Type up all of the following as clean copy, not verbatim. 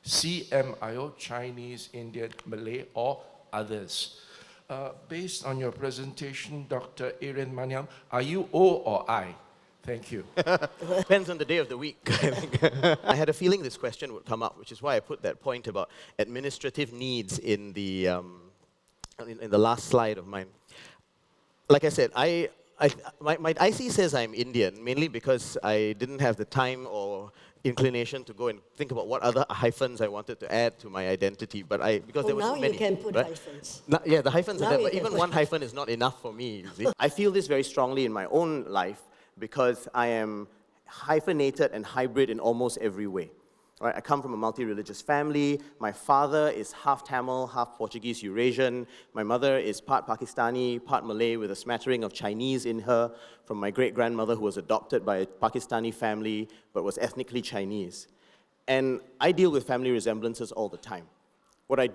CMIO, Chinese, Indian, Malay, or others. Based on your presentation, Dr. Aaron Maniam, are you O or I? Thank you. Depends on the day of the week, I think. I had a feeling this question would come up, which is why I put that point about administrative needs in the last slide of mine. Like I said, my IC says I'm Indian, mainly because I didn't have the time or inclination to go and think about what other hyphens I wanted to add to my identity, but because there were so many. Now you can put hyphens. Yeah, the hyphens are Now there, but you can even put one hyphen is not enough for me, you see. I feel this very strongly in my own life because I am hyphenated and hybrid in almost every way. Right, I come from a multi-religious family. My father is half Tamil, half Portuguese Eurasian. My mother is part Pakistani, part Malay with a smattering of Chinese in her from my great-grandmother who was adopted by a Pakistani family but was ethnically Chinese. And I deal with family resemblances all the time. What I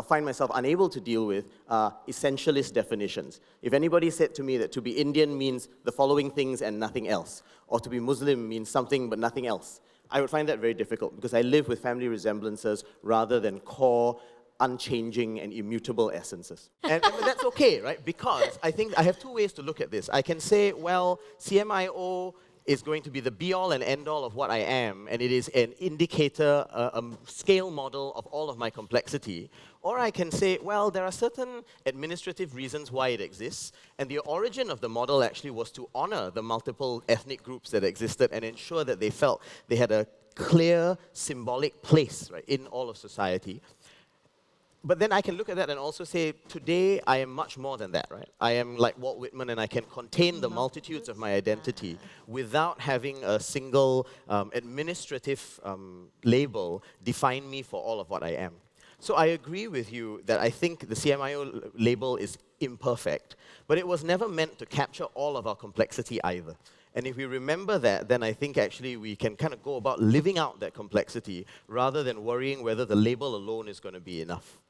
find myself unable to deal with are essentialist definitions. If anybody said to me that to be Indian means the following things and nothing else, or to be Muslim means something but nothing else, I would find that very difficult because I live with family resemblances rather than core, unchanging, and immutable essences. And that's okay, right? Because I think I have two ways to look at this. I can say, well, CMIO is going to be the be-all and end-all of what I am, and it is an indicator, a scale model of all of my complexity. Or I can say, well, there are certain administrative reasons why it exists, and the origin of the model actually was to honor the multiple ethnic groups that existed and ensure that they felt they had a clear symbolic place, right, in all of society. But then I can look at that and also say, today I am much more than that, right? I am like Walt Whitman and I can contain the multitudes of my identity without having a single administrative label define me for all of what I am. So I agree with you that I think the CMIO label is imperfect, but it was never meant to capture all of our complexity either. And if we remember that, then I think actually we can kind of go about living out that complexity rather than worrying whether the label alone is going to be enough.